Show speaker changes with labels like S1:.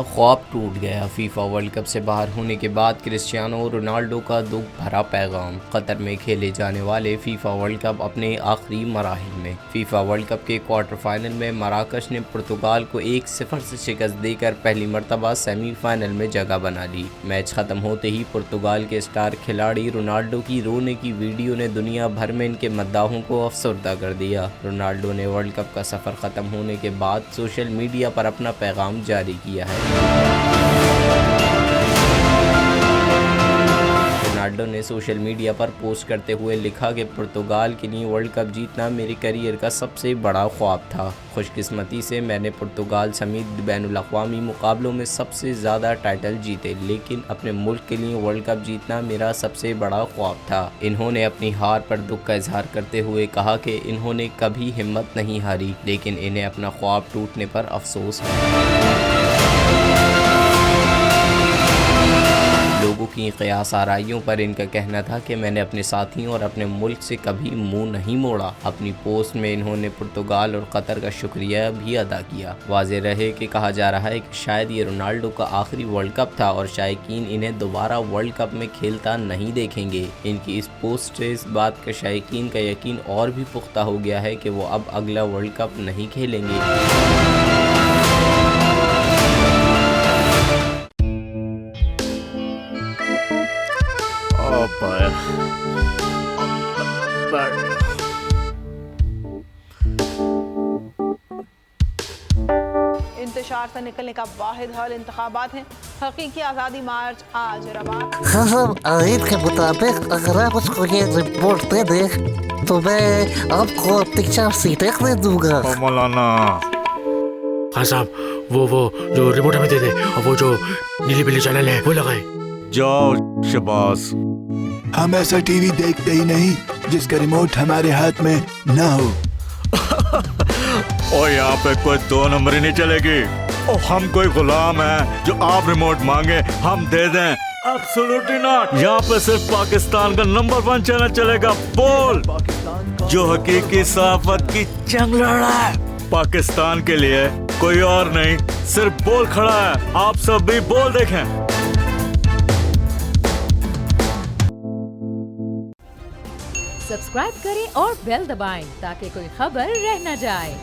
S1: ख्वाब टूट गया। फीफा वर्ल्ड कप से बाहर होने के बाद क्रिस्टियानो रोनाल्डो का दुख भरा पैगाम। कतर में खेले जाने वाले फीफा वर्ल्ड कप अपने आखिरी मराहिल में। फीफा वर्ल्ड कप के क्वार्टर फाइनल में मराकश ने पुर्तगाल को 1-0 से शिकस्त देकर पहली मरतबा सेमीफाइनल में जगह बना ली। मैच खत्म होते ही पुर्तगाल के स्टार खिलाड़ी रोनाल्डो की रोने की वीडियो ने दुनिया भर में इनके मद्दाहों को अफसरदा कर दिया। रोनाल्डो ने वर्ल्ड कप का सफर खत्म होने के बाद सोशल मीडिया पर अपना पैगाम जारी किया है। रोनाल्डो ने सोशल मीडिया पर पोस्ट करते हुए लिखा कि पुर्तगाल के लिए वर्ल्ड कप जीतना मेरे करियर का सबसे बड़ा ख्वाब था। खुशकिस्मती से मैंने पुर्तगाल समेत बैनुल-अक़वामी मुकाबलों में सबसे ज़्यादा टाइटल जीते, लेकिन अपने मुल्क के लिए वर्ल्ड कप जीतना मेरा सबसे बड़ा ख्वाब था। इन्होंने अपनी हार पर दुख का इजहार करते हुए कहा कि इन्होंने कभी हिम्मत नहीं हारी, लेकिन इन्हें अपना ख्वाब टूटने पर अफसोस है। लोगों की क़यास आराइयों पर इनका कहना था कि मैंने अपने साथियों और अपने मुल्क से कभी मुंह नहीं मोड़ा। अपनी पोस्ट में इन्होंने पुर्तगाल और कतर का शुक्रिया भी अदा किया। वाज़ेह रहे कि कहा जा रहा है कि शायद ये रोनाल्डो का आखिरी वर्ल्ड कप था और शायकीन इन्हें दोबारा वर्ल्ड कप में खेलता नहीं देखेंगे। इनकी इस पोस्ट से इस बात का शायकीन का यकीन और भी पुख्ता हो गया है कि वो अब अगला वर्ल्ड कप नहीं खेलेंगे।
S2: इंतशार से निकलने का वाहिद हल इंतखाबात हैं। हकीकी आज़ादी मार्च आज रवा।
S3: हाँ साहब, आयत के मुताबिक अगर आप उसको ये रिपोर्ट दे दें तो मैं आपको 3-4 सीटें दे दूंगा।
S4: मौलाना।
S5: हाँ साहब, वो जो रिपोर्ट हमें दे दे और वो जो नीली पीली चैनल है वो लगाए।
S4: जाओ शबास।
S6: हम ऐसा टीवी देखते ही नहीं जिसका रिमोट हमारे हाथ में ना हो।
S4: और यहाँ पे कोई 2 नंबर ही नहीं चलेगी। और हम कोई गुलाम है जो आप रिमोट मांगे हम दे दें? Absolutely not. यहाँ पे सिर्फ पाकिस्तान का नंबर 1 चैनल चलेगा, बोल, जो हकीकी सहाफत की जंग लड़ रहा है। पाकिस्तान के लिए कोई और नहीं, सिर्फ बोल खड़ा है। आप सब भी बोल देखें।
S7: सब्सक्राइब करें और बेल दबाएं ताकि कोई खबर रह न जाए।